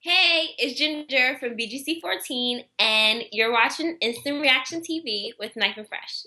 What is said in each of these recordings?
Hey, it's Ginger from BGC14, and you're watching Instant Reaction TV with NyphenFreshh.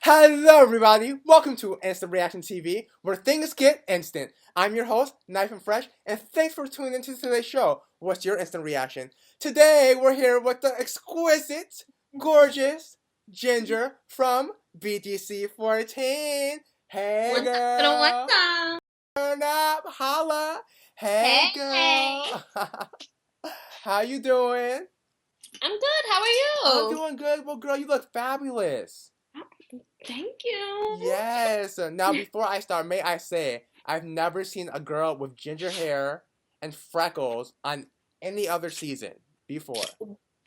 Hello everybody, welcome to Instant Reaction TV, where things get instant. I'm your host, NyphenFreshh, and thanks for tuning into today's show. What's your instant reaction? Today we're here with the exquisite, gorgeous Ginger from BGC14. Hey girl, What's up? turn up, holla. Hey girl, how you doing? I'm good. How are you? I'm doing good. Well girl, you look fabulous. Thank you. Yes. Now, before I start, may I say, I've never seen a girl with ginger hair and freckles on any other season before.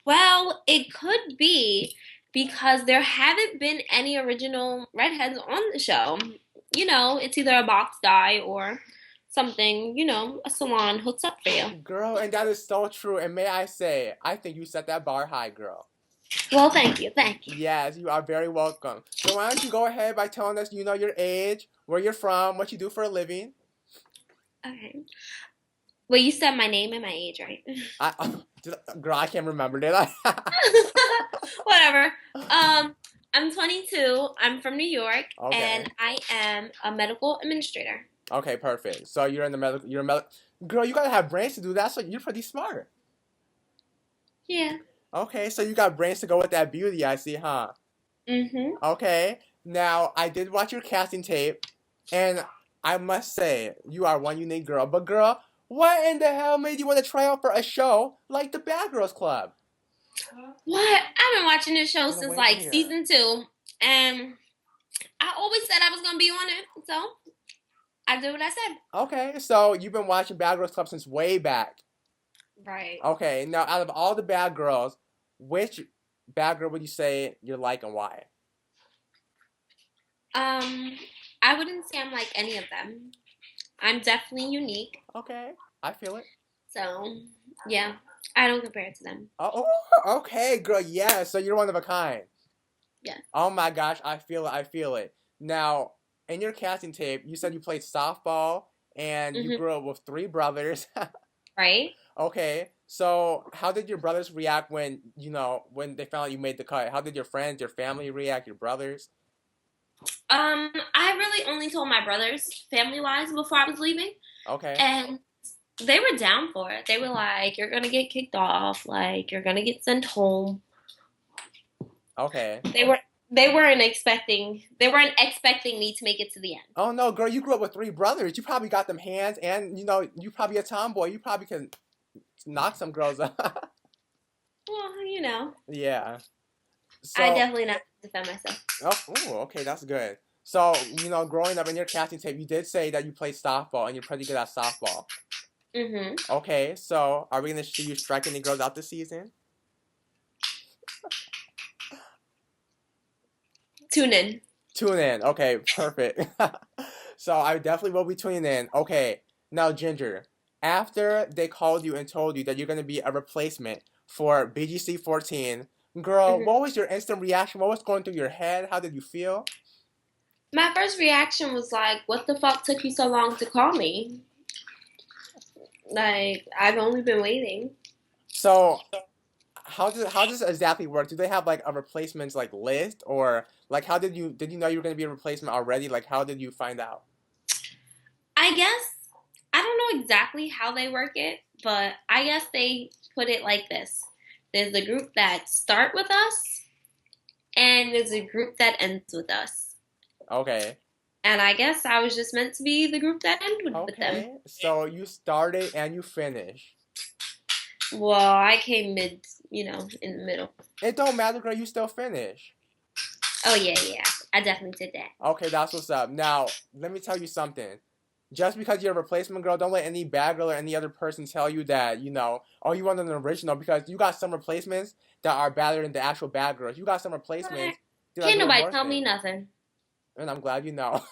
Well, it could be because there haven't been any original redheads on the show. It's either a box guy or something, a salon hooks up for you. Girl, and that is so true. And may I say, I think you set that bar high, girl. Well, thank you. Thank you. Yes, you are very welcome. So why don't you go ahead by telling us, your age, where you're from, what you do for a living. Okay. Well, you said my name and my age, right? Girl, I can't remember, did I? Whatever. I'm 22. I'm from New York, Okay. and I am a medical administrator. Okay, perfect. So you're in the medical. Girl, you gotta have brains to do that. So you're pretty smart. Yeah. Okay, so you got brains to go with that beauty, I see, huh? Mm-hmm. Okay. Now I did watch your casting tape, and I must say you are one unique girl. But girl, what in the hell made you want to try out for a show like the Bad Girls Club? What? I've been watching this show Gonna since wait like here. season 2, and I always said I was gonna be on it, so I did what I said. Okay, so you've been watching Bad Girls Club since way back. Right. Okay, now out of all the bad girls, which bad girl would you say you like and why? I wouldn't say I'm like any of them. I'm definitely unique, Okay, I feel it. so yeah, I don't compare it to them. Oh, okay, girl, yeah, so you're one of a kind. Yeah. Oh my gosh, I feel it, I feel it. Now, in your casting tape, you said you played softball and you Mm-hmm. grew up with 3 brothers. Right. Okay, so how did your brothers react when, when they found out you made the cut? How did your friends, your family react, your brothers? I really only told my brothers, family-wise, before I was leaving, Okay. and they were down for it. They were like, "You're gonna get kicked off. Like, you're gonna get sent home." Okay. They weren't expecting me to make it to the end. Oh no, girl, you grew up with 3 brothers. You probably got them hands and, you probably a tomboy. You probably can knock some girls up. Well, Yeah. I So, definitely not defend myself. ooh, okay, that's good. So, growing up in your casting tape, you did say that you played softball and you're pretty good at softball. Mm-hmm. Okay, so are we gonna see you strike any girls out this season? Tune in. Tune in. Okay, perfect. So I definitely will be tuning in. Okay, now Ginger, after they called you and told you that you're gonna be a replacement for BGC14, girl, Mm-hmm. what was your instant reaction? What was going through your head? How did you feel? My first reaction was like, "What the fuck took you so long to call me? Like, I've only been waiting." So how does it exactly work? Do they have like a replacements like list, or like how did you know you were gonna be a replacement already? Like how did you find out? I guess I don't know exactly how they work it, but I guess they put it like this. There's a group that start with us, and there's a group that ends with us. Okay. And I guess I was just meant to be the group that ended with them. Okay. So you started and you finished. Well, I came in the middle. It don't matter, girl. You still finish. Oh yeah, yeah. I definitely did that. Okay, that's what's up. Now, let me tell you something. Just because you're a replacement girl, don't let any bad girl or any other person tell you that, oh, you want an original, because you got some replacements that are better than the actual bad girls. You got some replacements that are Can't doing nobody more tell me things. nothing. And I'm glad you know.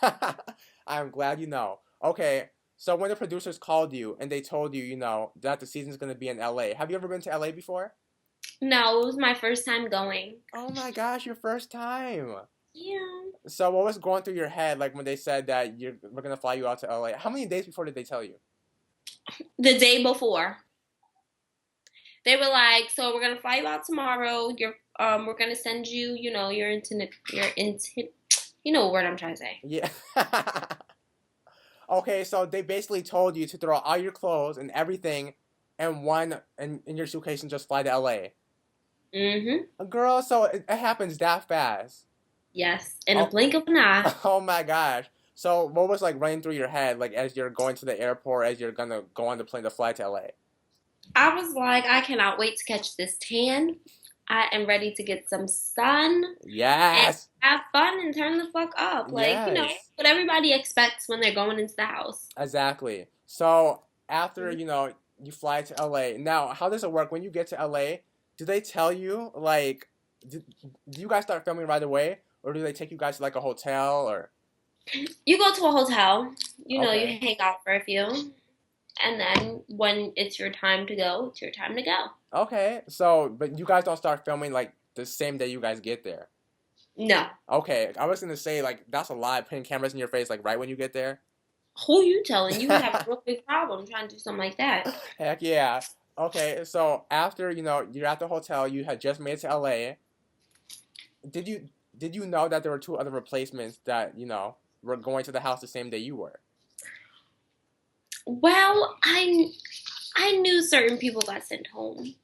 I'm glad you know. Okay, so when the producers called you and they told you, that the season's going to be in LA, have you ever been to LA before? No, it was my first time going. Oh my gosh, your first time. Yeah. So what was going through your head like when they said that we're going to fly you out to LA? How many days before did they tell you? The day before. They were like, so we're gonna fly you out tomorrow. We're gonna send you, you know what word I'm trying to say. Yeah. Okay, so they basically told you to throw all your clothes and everything in your suitcase and just fly to LA. Mm-hmm. Girl, so it happens that fast. Yes. In a Oh, blink of an eye. oh my gosh. So what was like running through your head like as you're going to the airport, as you're gonna go on the plane to fly to LA? I was like, I cannot wait to catch this tan. I am ready to get some sun and Yes. have fun and turn the fuck up. Like, Yes. what everybody expects when they're going into the house. Exactly. So after, you fly to LA. Now, how does it work when you get to LA? Do they tell you like do you guys start filming right away, or do they take you guys to like a hotel or You go to a hotel, you okay. hang out for a few, and then when it's your time to go, it's your time to go. Okay. So, but you guys don't start filming like the same day you guys get there. No. Okay. I was going to say like that's a lie, putting cameras in your face like right when you get there. Who you telling? You would have a real big problem trying to do something like that. Heck yeah. Okay, so after, you're at the hotel, you had just made it to LA. Did you did you know that there were two other replacements that, were going to the house the same day you were? Well, I knew certain people got sent home,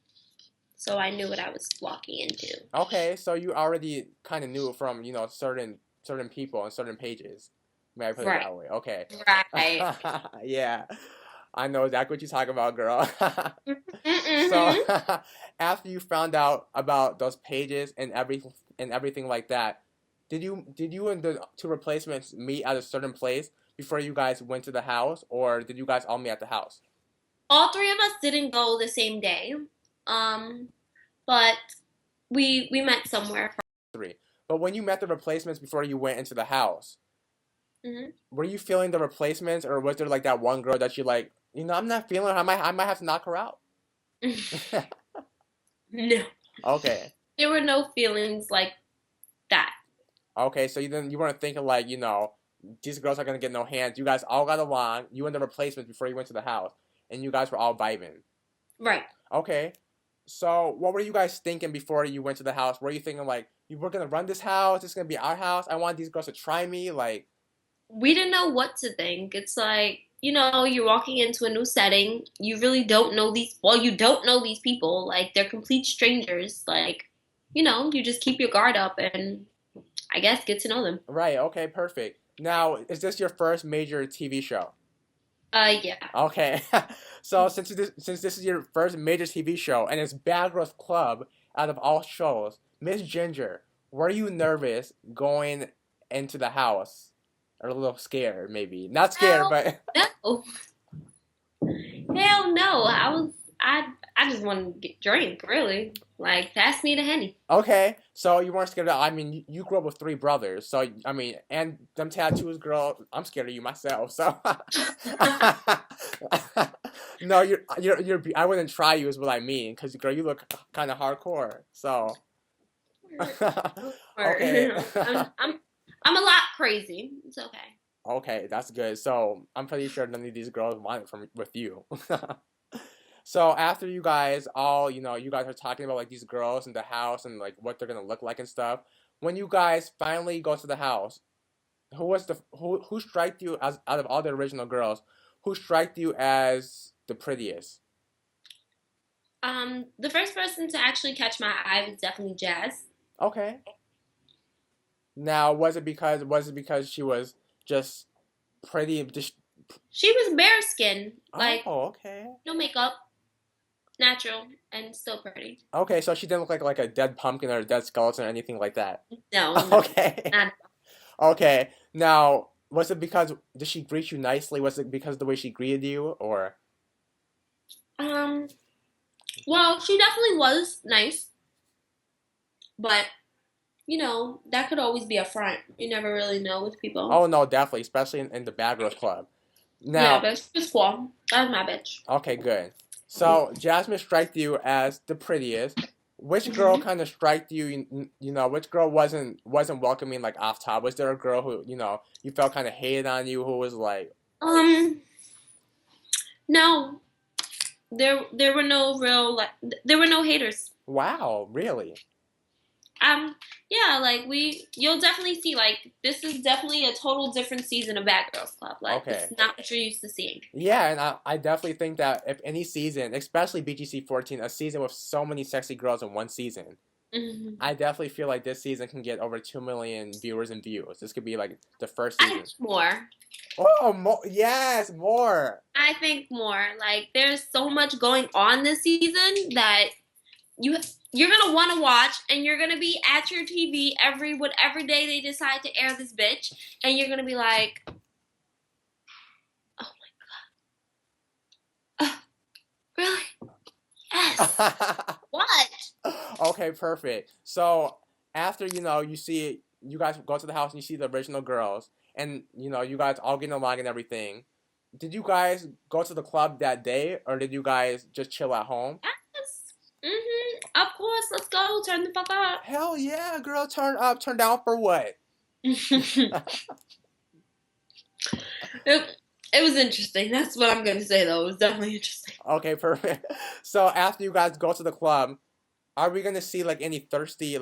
so I knew what I was walking into. Okay, so you already kind of knew from, certain people and certain pages. May I put it Right. that way? Okay. Right. Yeah. I know exactly what you're talking about, girl. So Mm-hmm. after you found out about those pages and everything like that, did you and the two replacements meet at a certain place before you guys went to the house, or did you guys all meet at the house? All three of us didn't go the same day, but we met somewhere. Three. But when you met the replacements before you went into the house, Mm-hmm. were you feeling the replacements, or was there like that one girl that you like? I'm not feeling her. I might have to knock her out. No, Okay. there were no feelings like that. Okay, so you weren't thinking like, these girls are gonna get no hands. You guys all got along, you and the replacements before you went to the house, and you guys were all vibing. Right. Okay. So what were you guys thinking before you went to the house? Were you thinking like you were gonna run this house, this is gonna be our house, I want these girls to try me, like We didn't know what to think. It's like, you're walking into a new setting. You really don't know you don't know these people. Like, they're complete strangers. Like, you just keep your guard up and I guess get to know them. right, okay, perfect. Now, is this your first major TV show? Yeah. Okay. So since this is your first major TV show and it's Bad Girls Club out of all shows, Miss Ginger, were you nervous going into the house? Or a little scared, maybe. Not scared, Hell but no. Hell no. I just wanted to get drink, really. Like, pass me the Henny. okay. So you weren't scared at all. I mean, you grew up with three brothers, so I mean, and them tattoos, girl. I'm scared of you myself. So no, you're. I wouldn't try you, is what I mean, because girl, you look kind of hardcore. So okay. I'm a lot crazy. It's okay. Okay, that's good. So I'm pretty sure none of these girls want it from with you. So after you guys all, you guys are talking about like these girls in the house and like what they're gonna look like and stuff. When you guys finally go to the house, who striked you as out of all the original girls? Who striked you as the prettiest? The first person to actually catch my eye was definitely Jazz. Okay. Now was it because she was just pretty? Just She was bare skin, like oh okay. no makeup, natural and still pretty. Okay, so she didn't look like a dead pumpkin or a dead skeleton or anything like that. No, no, Okay. not. Okay. Now, was it because did she greet you nicely? Was it because of the way she greeted you, or? Um. Well, she definitely was nice, but that could always be a front. You never really know with people. Oh no, definitely, especially in the Bad Girls Club. Yeah, Now, but she was cool. That was my bitch. okay, good. So Jasmine striked you as the prettiest. Which girl hmm kind of striked you? Which girl wasn't welcoming like off top? Was there a girl who you felt kind of hated on you? Who was like, Um. No, there were no real there were no haters. wow, really? Yeah, like you'll definitely see like this is definitely a total different season of Bad Girls Club. Like this Okay. is not what you're used to seeing. Yeah, and I definitely think that if any season, especially BGC14, a season with so many sexy girls in one season, hmm I definitely feel like this season can get over 2 million viewers and views. This could be like the first I season. think more. Oh, more, yes, more. I think more. Like there's so much going on this season that you you're gonna want to watch, and you're gonna be at your TV every day they decide to air this bitch, and you're gonna be like, oh my god, really? Yes. What? Okay, perfect. So after you guys go to the house and you see the original girls, and you guys all getting along and everything. Did you guys go to the club that day, or did you guys just chill at home? Yes. Of course. Let's go. Turn the fuck up. Hell yeah, girl, turn up, turn down for what? it, it was interesting. That's what I'm gonna say though. It was definitely interesting. Okay, perfect. So after you guys go to the club, are we gonna see like any thirsty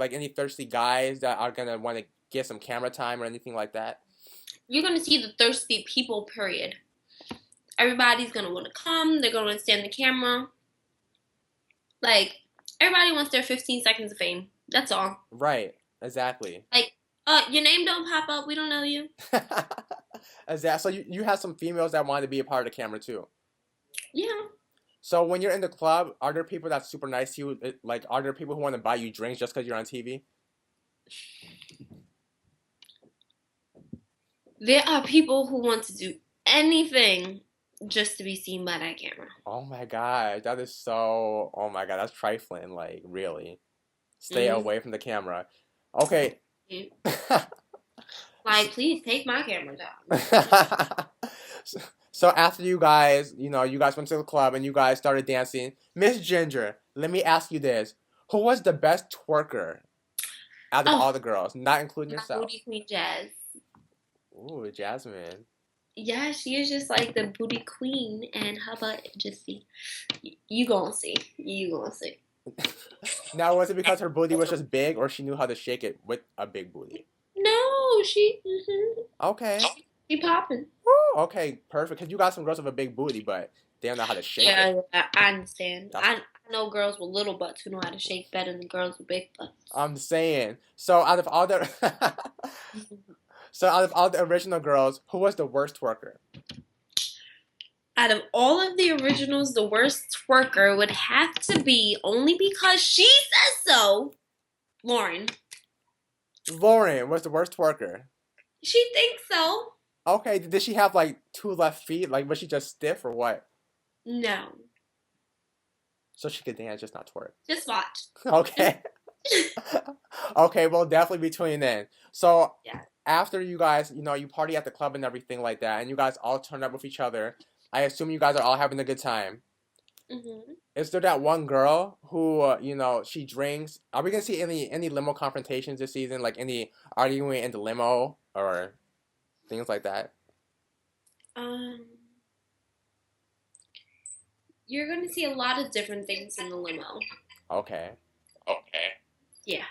guys that are gonna want to get some camera time or anything like that? You're gonna see the thirsty people. Period. Everybody's gonna want to come. They're gonna stand the camera. Like everybody wants their 15 seconds of fame. That's all. Right, exactly. Like, your name don't pop up. We don't know you. Exactly. So you have some females that want to be a part of the camera too. Yeah. So when you're in the club, are there people that's super nice to you? Like, are there people who want to buy you drinks just because you're on TV? There are people who want to do anything just to be seen by that camera. Oh my god, that is so. Oh my god, that's trifling. Like, really, stay Mm-hmm. away from the camera. Okay. Like, please take my camera down. So after you guys went to the club and you guys started dancing. Miss Ginger, let me ask you this: who was the best twerker out of all Oh, the girls, not including my yourself? booty queen Jazz. Ooh, Jasmine. Yeah, she is just like the booty queen, and how about just see? You gonna see? You gonna see? Now, was it because her booty was just big, or she knew how to shake it with a big booty? No, Okay. she popping. Woo, okay, perfect. Because you got some girls with a big booty, but they don't know how to shake it. Yeah, I understand. That's I know girls with little butts who know how to shake better than girls with big butts. I'm saying. So out of all the so out of all the original girls, who was the worst twerker? Out of all of the originals, the worst twerker would have to be, only because she says so, Lauren. Lauren was the worst twerker. She thinks so. Okay, did she have like two left feet? Like, was she just stiff or what? No. So she could dance, just not twerk. Just watch. Okay. Okay, well, definitely be tuning in. So Yeah. after you guys, you party at the club and everything like that, and you guys all turn up with each other, I assume you guys are all having a good time. hmm Is there that one girl who, she drinks? Are we gonna see any limo confrontations this season? Like any arguing in the limo or things like that? Um, you're gonna see a lot of different things in the limo. Okay. Yeah.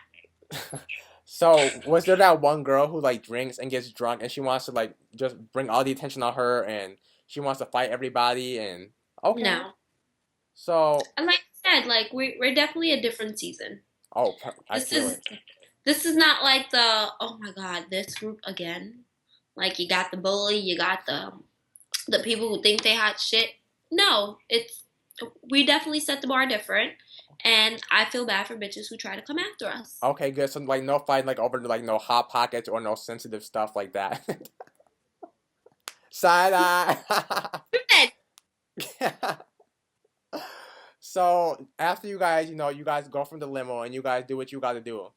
So was there that one girl who like drinks and gets drunk and she wants to like just bring all the attention on her and she wants to fight everybody and okay. No. So And like I said, like we're definitely a different season. I This feel is it. this is not like the, oh my god, this group again. Like you got the bully, you got the people who think they hot shit. No, We definitely set the bar different, and I feel bad for bitches who try to come after us. Okay, good. So like no fight like over like no hot pockets or no sensitive stuff like that. Side eye. So after you guys, you guys go from the limo and you guys do what you gotta do.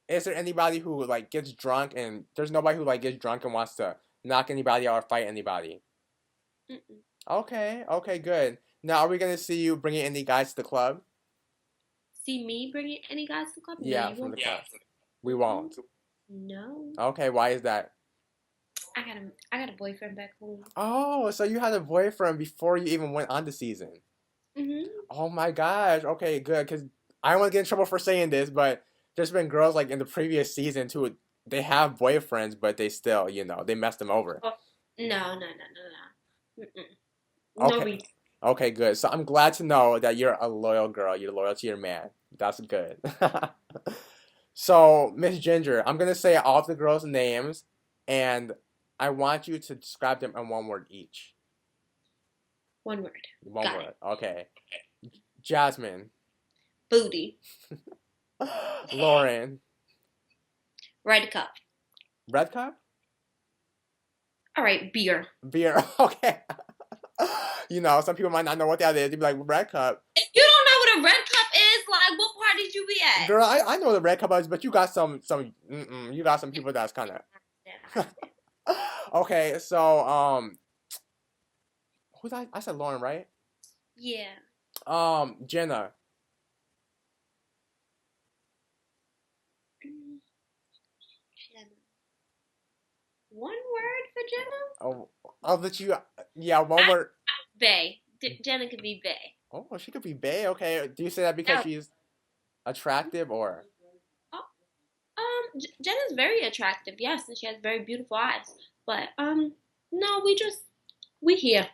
Is there anybody who like gets drunk and there's nobody who like gets drunk and wants to knock anybody out or fight anybody? Mm-mm. Okay, okay, good. Now are we gonna see you bringing any guys to the club? See me bringing any guys to the club? No, Yeah, you from the won't. club. We Mm-mm. won't. No, Okay, why is that? I got a boyfriend back home. Oh, so you had a boyfriend before you even went on the season. Hmm. Oh my gosh. Okay, good. Because I don't want to get in trouble for saying this, but there's been girls like in the previous season too. They have boyfriends, but they still, they messed them over. Oh, no, no, no, no, no. Mm-mm. No Okay. reason. Okay, good. So I'm glad to know that you're a loyal girl. You're loyal to your man. That's good. So, Miss Ginger, I'm gonna say all of the girls' names, and I want you to describe them in one word each. One word. One Got it. word. Okay. Jasmine. Booty. Lauren. Red cup. Red cup? All right, beer. Beer. Okay. Some people might not know what that is. They'd be like, red cup. If you don't know what a red cup is, like, what party did you be at? Girl, I know what a red cup is, but you got you got some people that's kind I of. Okay, so, who's I said Lauren, right? Yeah. Jenna. Mm, Jenna. One word for Jenna? Oh, I'll let you, yeah, one word. Bay. Jenna could be Bay. Oh, she could be bae. Okay, do you say that because Oh, she's attractive or? oh, Jenna's very attractive, yes, and she has very beautiful eyes. But no, we here.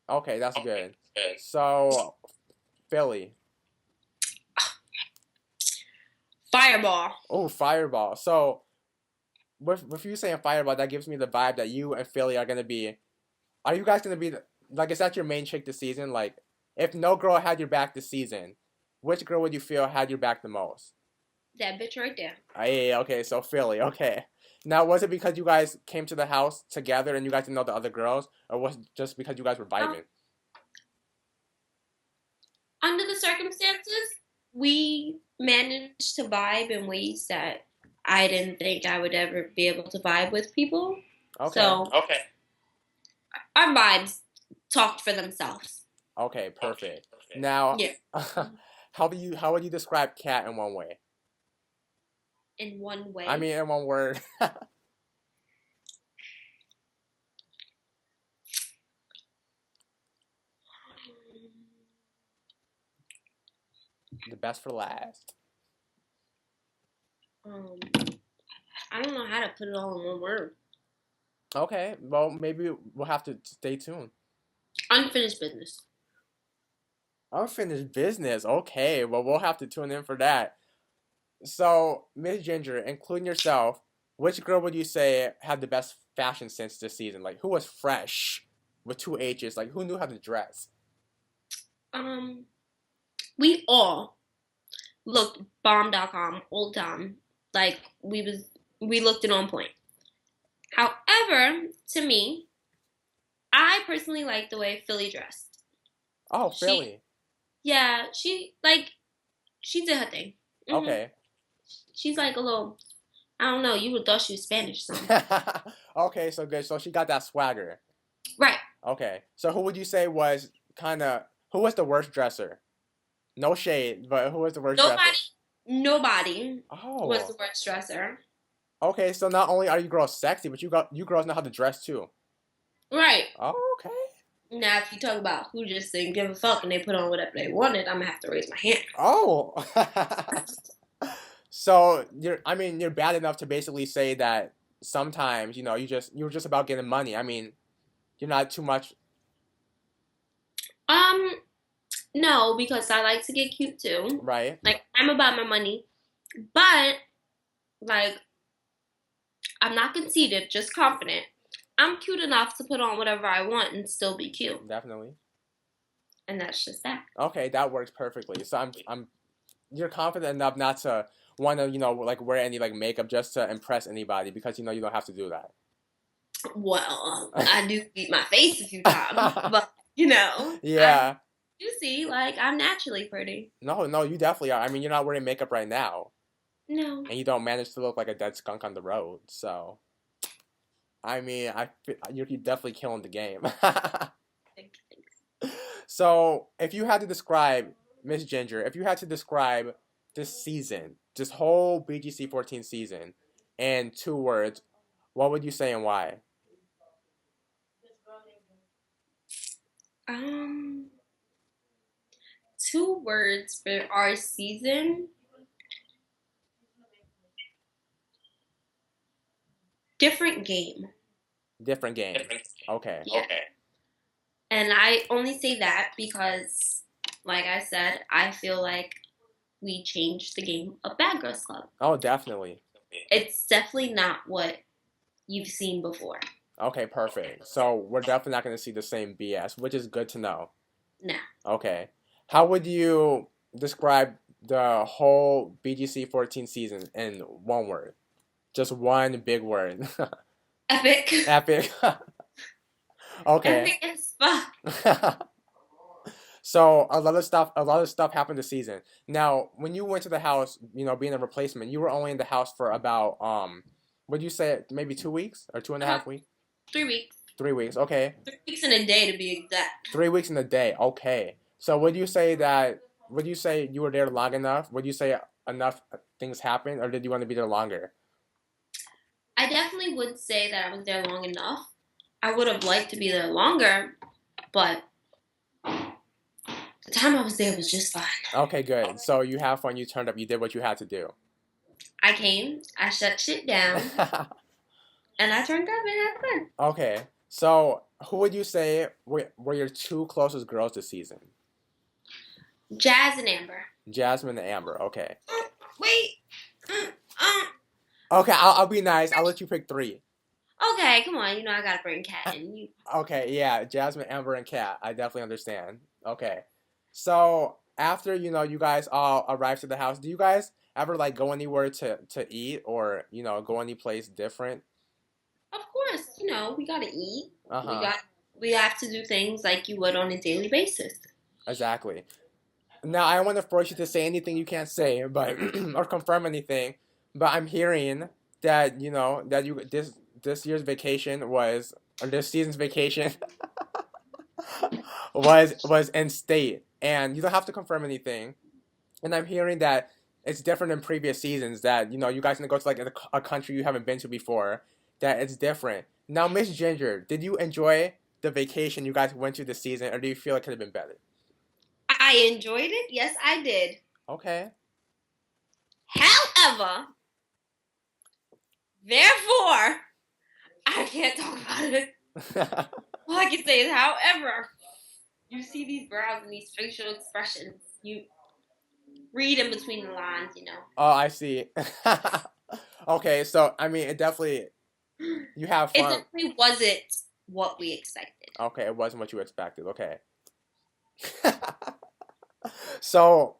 Okay, that's good. So, Philly. Fireball. Oh, Fireball. So, with you saying Fireball, that gives me the vibe that you and Philly are gonna be. Are you guys gonna be like? Is that your main chick this season? Like, if no girl had your back this season, which girl would you feel had your back the most? That bitch right there. Hey, okay, so Philly. Okay. Now, was it because you guys came to the house together and you guys didn't know the other girls, or was it just because you guys were Um, vibing? under the circumstances, we managed to vibe in ways that I didn't think I would ever be able to vibe with people. Okay. So our vibes talked for themselves. Okay. Perfect. Now, Yeah. how would you describe Cat in one way? In one I way. mean, in one word. The best for last. Um, I don't know how to put it all in one word. Okay, well, maybe we'll have to stay tuned. Unfinished business. Unfinished business. Okay, well, we'll have to tune in for that. So, Miss Ginger, including yourself, which girl would you say had the best fashion sense this season? Like, who was fresh with two H's? Like, who knew how to dress? Um, we all looked bomb.com all the time. Like we looked it on point. However, to me, I personally like the way Philly dressed. Oh, She, Philly. yeah, she did her thing. Hmm. Okay. She's like a little, I don't know. You would thought she was Spanish or something. Okay, so good. So she got that swagger. Right. Okay. So who would you say was who was the worst dresser? No shade, but who was the worst dresser? Nobody was Oh. the worst dresser. Okay, so not only are you girls sexy, but you girls know how to dress too. Right. Oh, okay. Now, if you talk about who just didn't give a fuck and they put on whatever they wanted, I'm gonna have to raise my hand. Oh. So you're bad enough to basically say that sometimes, you're just about getting money. I mean, you're not too much. Um, no, because I like to get cute too. Right. Like I'm about my money, but like I'm not conceited, just confident. I'm cute enough to put on whatever I want and still be cute. Definitely. And that's just that. Okay, that works perfectly. So you're confident enough not to want to, like wear any like makeup just to impress anybody because you don't have to do that. Well, I do eat my face a few times, but you know, I Yeah. you see, like I'm naturally pretty. No, no, you definitely are. I mean, you're not wearing makeup right now, No. and you don't manage to look like a dead skunk on the road. So, I mean, you're definitely killing the game. So, if you had to describe Miss Ginger, if you had to describe this season, this whole BGC14 season, in 2 words, what would you say and why? Um, 2 words for our season. Different game. Different game. Okay. Yeah. And I only say that because, like I said, I feel like we changed the game of Bad Girls Club. Oh, definitely. It's definitely not what you've seen before. Okay, perfect. So we're definitely not going to see the same BS, which is good to know. No. Okay. How would you describe the whole BGC 14 season in 1 word? Just one big word. Epic. Epic. Okay. Epic as fuck. So a lot of stuff happened this season. Now, when you went to the house, being a replacement, you were only in the house for about would you say maybe 2 weeks or 2.5 weeks? 3 weeks. 3 weeks, okay. 3 weeks in a day to be exact. 3 weeks in a day, okay. So would you say you were there long enough? Would you say enough things happened, or did you want to be there longer? I definitely would say that I was there long enough. I would have liked to be there longer, but the time I was there was just fine. Okay, good. So you have fun, you turned up, you did what you had to do. I came, I shut shit down, and I turned up and had fun. Okay, so who would you say were your two closest girls this season? Jazz and Amber. Jasmine and Amber, okay. Wait. Okay, I'll be nice. I'll let you pick three. Okay, come on. You know I gotta bring Cat in. You. Okay, yeah, Jasmine, Amber, and Kat. I definitely understand. Okay. So after you guys all arrived to the house, do you guys ever like go anywhere to eat or go any place different? Of course, we gotta eat. We Uh-huh. got. We have to do things like you would on a daily basis. Exactly. Now I don't want to force you to say anything you can't say, but or confirm anything. But I'm hearing that that you this year's vacation was or this season's vacation was in state, and you don't have to confirm anything. And I'm hearing that it's different than previous seasons. That you guys gonna go to like a country you haven't been to before. That it's different. Now, Miss Ginger, did you enjoy the vacation you guys went to this season, or do you feel it could have been better? I enjoyed it. Yes, I did. Okay. However, therefore, I can't talk about it. All I can say is, however, you see these brows and these facial expressions. You read in between the lines. Oh, I see. Okay, so I mean, it definitely you have It fun. definitely wasn't what we expected. Okay, it wasn't what you expected. Okay. So,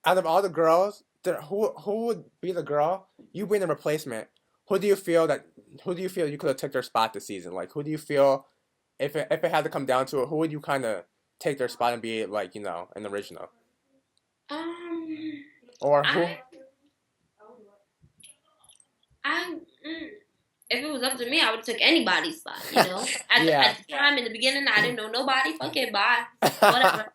out of all the girls, who would be the girl? You being the replacement. Who do you feel that? Who do you feel you could have took their spot this season? Like, who do you feel if it had to come down to it? Who would you kind of take their spot and be like an original? Um, Or who? I, if it was up to me, I would have took anybody's spot. At, Yeah. at the time in the beginning, I didn't know nobody. Fuck it, bye, whatever.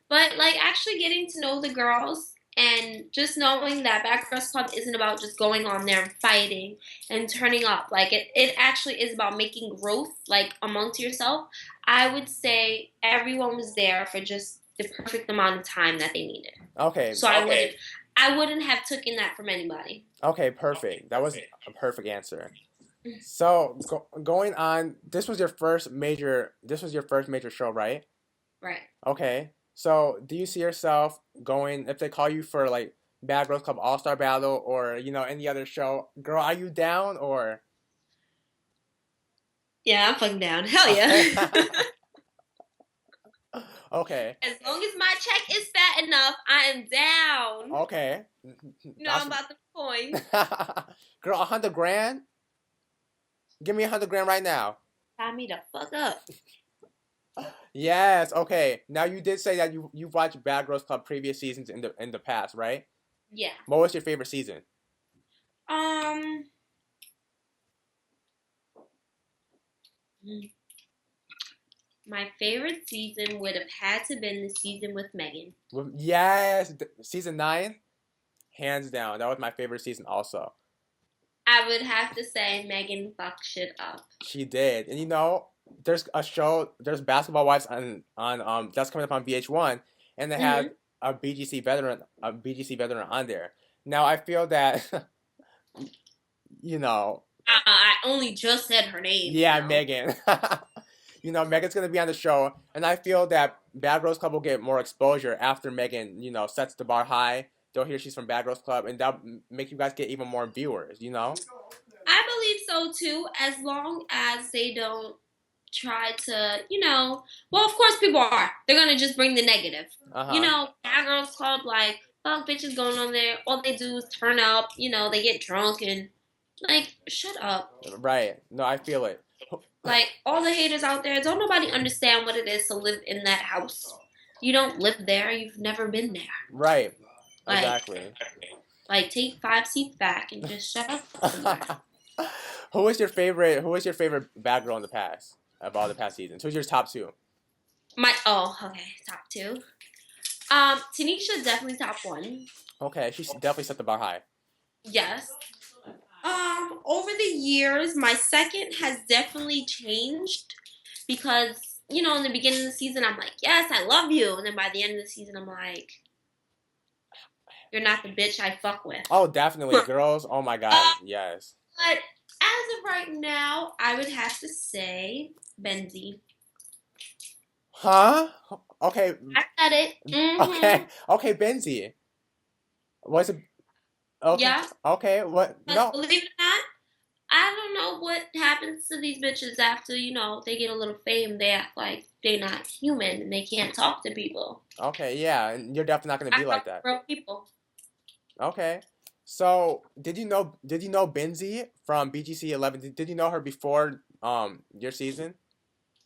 But like actually getting to know the girls and just knowing that Bad Girls Club isn't about just going on there and fighting and turning up. Like it actually is about making growth like amongst yourself. I would say everyone was there for just the perfect amount of time that they needed. Okay. So I wouldn't have taken that from anybody. Okay, perfect. That was a perfect answer. So going on, this was your first major. This was your first major show, right? Right. Okay. So do you see yourself going if they call you for like Bad Girls Club All Star Battle or any other show? Girl, are you down or? Yeah, I'm fucking down. Hell yeah. Okay. As long as my check is fat enough, I am down. Okay. I'm about the coins. Girl, 100 grand? Give me 100 grand right now. Tie me the fuck up. Yes. Okay. Now you did say that you've watched Bad Girls Club previous seasons in the past, right? Yeah. What was your favorite season? Um. My favorite season would have had to been the season with Megan. Yes, season 9, hands down. That was my favorite season also. I would have to say Megan fucked shit up. She did, and there's a show. There's Basketball Wives on that's coming up on VH1, and they had a BGC veteran on there. Now I feel that you know, I only just said her name. yeah, Megan. Megan's gonna be on the show, and I feel that Bad Girls Club will get more exposure after Megan, sets the bar high. They'll hear she's from Bad Girls Club, and that'll make you guys get even more viewers. I believe so too, as long as they don't try to, well, of course people are. They're gonna just bring the negative. Bad Girls Club, like, fuck bitches going on there. All they do is turn up, they get drunk and, like, shut up. Right. No, I feel it. Like, all the haters out there, don't nobody understand what it is to live in that house. You don't live there, you've never been there. Right. Like, exactly. Like, take 5 seats back and just shut up. Who was your favorite bad girl in the past of all the past seasons? Who's your top 2? Top 2. Tanisha definitely top 1. Okay, she definitely set the bar high. Yes. Over the years, my second has definitely changed because, in the beginning of the season, I'm like, yes, I love you. And then by the end of the season, I'm like, you're not the bitch I fuck with. Oh, definitely. Girls, oh my God, yes. But as of right now, I would have to say Benzie. Huh? Okay. I said it. Mm-hmm. Okay, Benzie. Was it? Okay. Yeah. Okay, what? No. Believe it or not, I don't know what happens to these bitches after, they get a little fame. They act like they're not human and they can't talk to people. Okay, yeah, and you're definitely not going to be like that. Real people. Okay. So, did you know Benzie from BGC11? Did you know her before your season?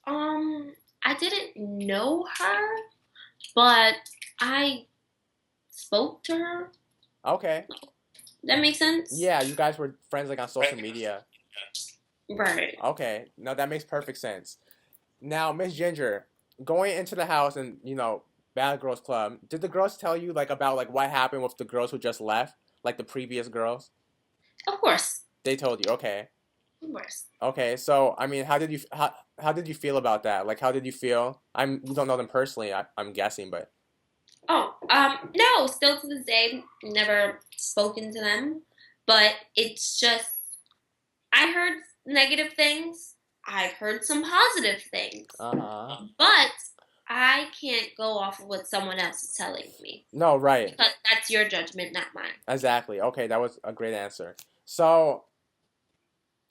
I didn't know her, but I spoke to her. Okay. That makes sense? Yeah, you guys were friends like on social media. Right. Okay. No, that makes perfect sense. Now, Miss Ginger, going into the house and, Bad Girls Club, did the girls tell you like about like what happened with the girls who just left? Like the previous girls? Of course. They told you, okay. Of course. Okay, so I mean, how did you feel about that? Like, how did you feel? You don't know them personally, I'm guessing, but. Oh, no. Still to this day, never spoken to them. But it's just, I heard negative things. I've heard some positive things. But I can't go off of what someone else is telling me. No, right. Because that's your judgment, not mine. Exactly. Okay, that was a great answer. So,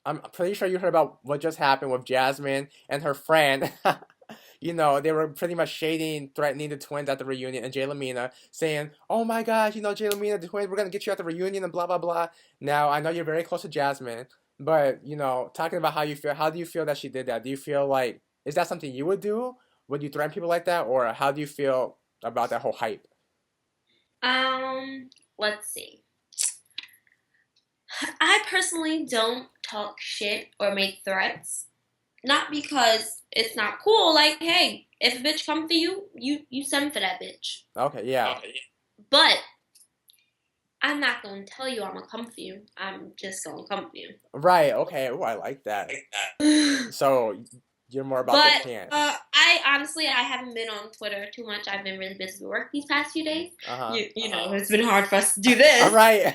I'm pretty sure you heard about what just happened with Jasmine and her friend. They were pretty much shading, threatening the twins at the reunion, and Jay Lamina saying, "Oh my gosh, Jay Lamina, the twins, we're gonna get you at the reunion," and blah blah blah. Now I know you're very close to Jasmine, but talking about how you feel, how do you feel that she did that? Do you feel like is that something you would do? Would you threaten people like that, or how do you feel about that whole hype? Let's see. I personally don't talk shit or make threats. Not because it's not cool. Like, hey, if a bitch come for you, you send for that bitch. Okay, yeah. But I'm not going to tell you I'm going to come for you. I'm just going to come for you. Right, okay. Oh, I like that. So, you're more about the can. I haven't been on Twitter too much. I've been really busy with work these past few days. It's been hard for us to do this. All right.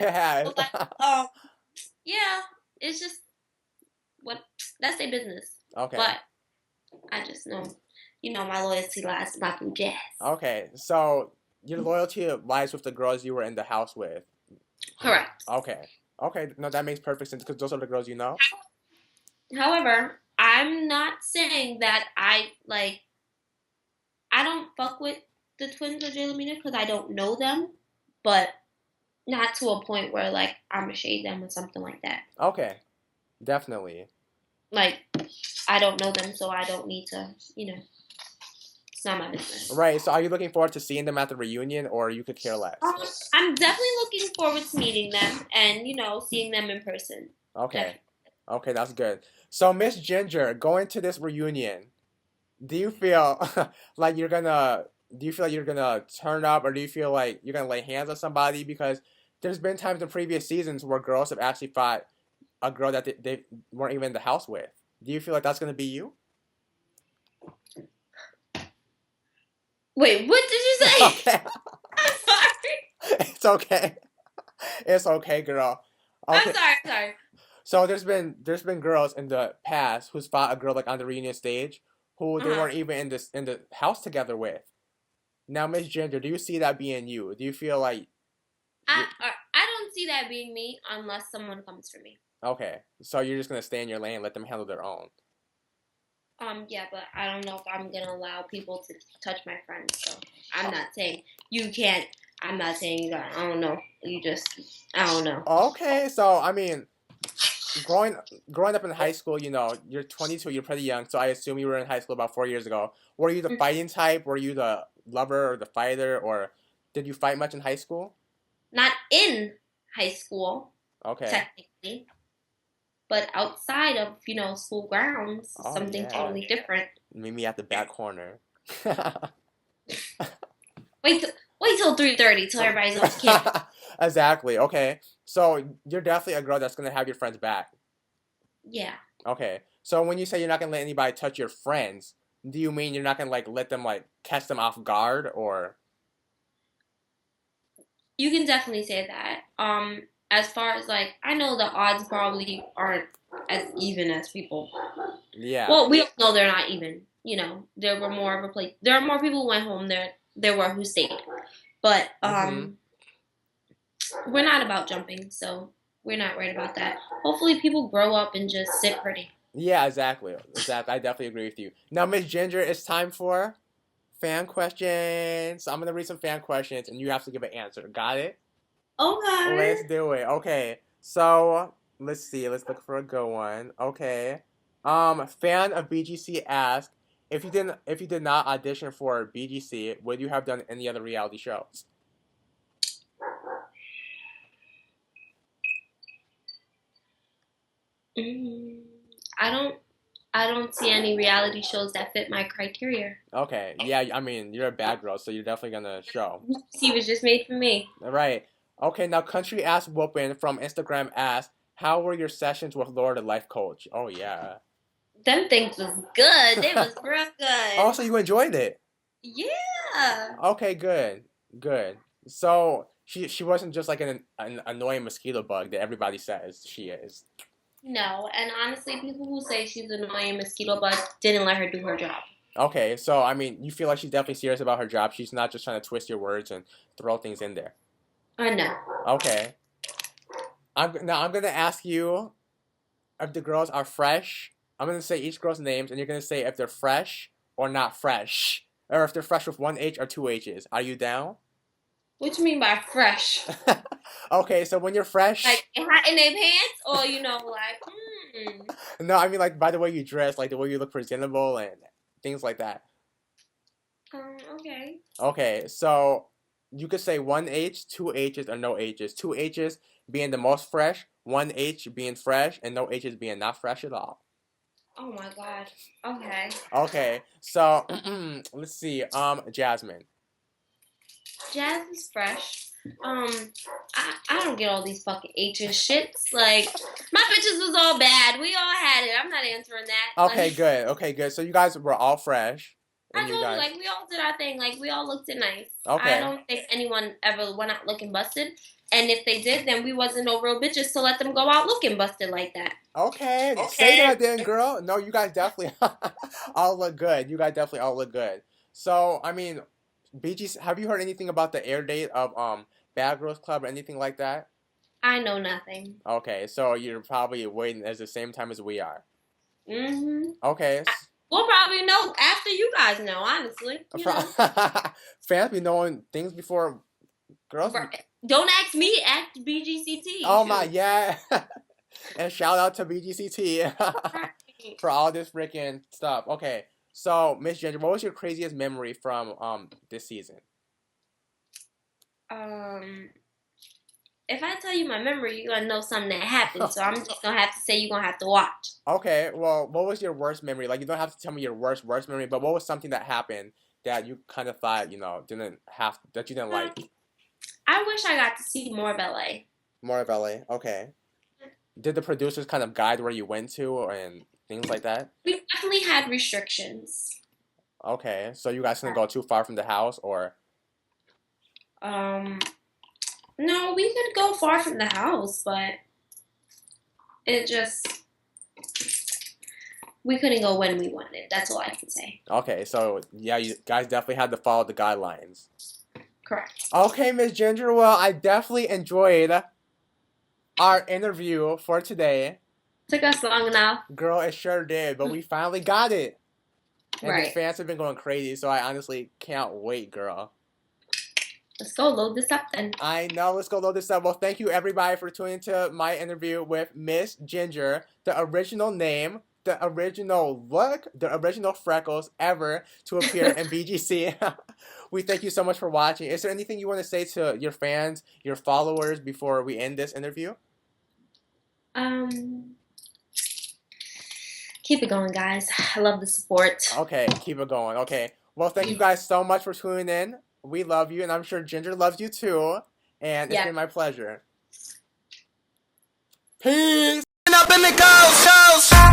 Yeah, it's just that's their business. Okay. But I just know, my loyalty lies not through jazz. Okay, so your loyalty lies with the girls you were in the house with. Correct. Okay. No, that makes perfect sense because those are the girls you know. However, I'm not saying that I I don't fuck with the twins or Jalamina because I don't know them, but not to a point where like I'm gonna shade them or something like that. Okay, definitely. Like I don't know them, so I don't need to. It's not my business. Right. So, are you looking forward to seeing them at the reunion, or you could care less? I'm definitely looking forward to meeting them and seeing them in person. Okay. Definitely. Okay, that's good. So, Miss Ginger, going to this reunion, do you feel like you're gonna do you feel like you're gonna turn up, or do you feel like you're gonna lay hands on somebody? Because there's been times in previous seasons where girls have actually fought a girl that they weren't even in the house with. Do you feel like that's gonna be you? Wait, what did you say? Okay. I'm sorry. It's okay. It's okay, girl. I'm Okay. sorry. So there's been girls in the past who's fought a girl like on the reunion stage who they weren't even in the house together with. Now, Miss Ginger, do you see that being you? Do you feel like I don't see that being me unless someone comes for me. okay, so you're just gonna stay in your lane, let them handle their own? Yeah, but I don't know if I'm gonna allow people to touch my friends. So I'm not saying you can't. I'm not saying you got. I don't know. I don't know. Okay, so I mean, growing up in high school, you're 22, you're pretty young, so I assume you were in high school about 4 years ago. Were you the fighting type? Were you the lover or the fighter, or did you fight much in high school? Not in high school, Okay. technically, but outside of school grounds, Oh something yeah. totally different. Meet me at the back corner. Wait till 3:30 till everybody's off camp. Exactly. Okay. So you're definitely a girl that's gonna have your friends back. Yeah. Okay. So when you say you're not gonna let anybody touch your friends, do you mean you're not gonna like let them like catch them off guard, or? You can definitely say that. As far as like, I know the odds probably aren't as even as people. Yeah. Well, we all know they're not even. There were more of a place. There are more people who went home there were who stayed, but we're not about jumping, so we're not worried about that. Hopefully, people grow up and just sit pretty. Yeah, exactly. Exactly. I definitely agree with you. Now, Miss Ginger, it's time for fan questions. So I'm gonna read some fan questions, and you have to give an answer. Got it? Okay. Let's do it. Okay. So let's see. Let's look for a good one. Okay. Fan of BGC asked if you did not audition for BGC, would you have done any other reality shows? Mm, I don't. I don't see any reality shows that fit my criteria. Okay. Yeah. I mean, you're a bad girl, so you're definitely gonna show. BGC was just made for me. All right. Okay. Now, Country Ass Whoopin from Instagram asked, "How were your sessions with Laura, the life coach?" Oh yeah. Them things was good. They was real good. Also, you enjoyed it. Yeah. Okay, good, good. So she wasn't just like an annoying mosquito bug that everybody says she is. No, and honestly, people who say she's an annoying mosquito bug didn't let her do her job. Okay, so I mean, you feel like she's definitely serious about her job. She's not just trying to twist your words and throw things in there. I know. Okay. I'm gonna ask you if the girls are fresh. I'm gonna say each girl's names, and you're gonna say if they're fresh or not fresh, or if they're fresh with one H or two H's. Are you down? What you mean by fresh? Okay, so when you're fresh, Like hot in their pants, or like. no, I mean like by the way you dress, like the way you look presentable and things like that. Okay. Okay, so you could say one H, two H's, or no H's. Two H's being the most fresh, one H being fresh, and no H's being not fresh at all. Oh my god. Okay. Okay, so let's see. Jasmine. Jazz is fresh. I don't get all these fucking H's shits. Like, my bitches was all bad. We all had it. I'm not answering that. Okay, Like, good. Okay, good. So you guys were all fresh, I and you told you, guys. like, we all did our thing. Like, we all looked it nice. Okay. I don't think anyone ever went out looking busted. And if they did, then we wasn't no real bitches to let them go out looking busted like that. Okay, say that then, girl. No, you guys definitely all look good. You guys definitely all look good. So, I mean, BG's, have you heard anything about the air date of Bad Girls Club or anything like that? I know nothing. Okay, so you're probably waiting at the same time as we are. Mm-hmm. Okay. We'll probably know after you guys know, honestly. You know. Fans be knowing things before girls. Don't ask me, ask BGCT. Oh my, yeah. And shout out to BGCT for all this freaking stuff. Okay, so Miss Ginger, what was your craziest memory from this season? If I tell you my memory, you're gonna know something that happened. So I'm just gonna have to say you're gonna have to watch. Okay, well, what was your worst memory? Like, you don't have to tell me your worst memory, but what was something that happened that you kind of thought, that you didn't like? I wish I got to see more of LA. More of LA, okay. Did the producers kind of guide where you went to and things like that? We definitely had restrictions. Okay, so you guys couldn't go too far from the house, or? No, we could go far from the house, but it just we couldn't go when we wanted. That's all I can say. Okay, so yeah, you guys definitely had to follow the guidelines. Correct. Okay, Miss Ginger, well, I definitely enjoyed our interview for today. Took us long enough. Girl, it sure did, but we finally got it. And right. The fans have been going crazy, so I honestly can't wait, girl. Let's go load this up then. I know, let's go load this up. Well, thank you everybody for tuning into my interview with Miss Ginger, the original name, the original look, the original freckles ever to appear in BGC. We thank you so much for watching. Is there anything you want to say to your fans, your followers before we end this interview? Keep it going, guys. I love the support. Okay, keep it going. Okay. Well, thank you guys so much for tuning in. We love you, and I'm sure Ginger loves you too. And it's been my pleasure. Peace! Up in the coast.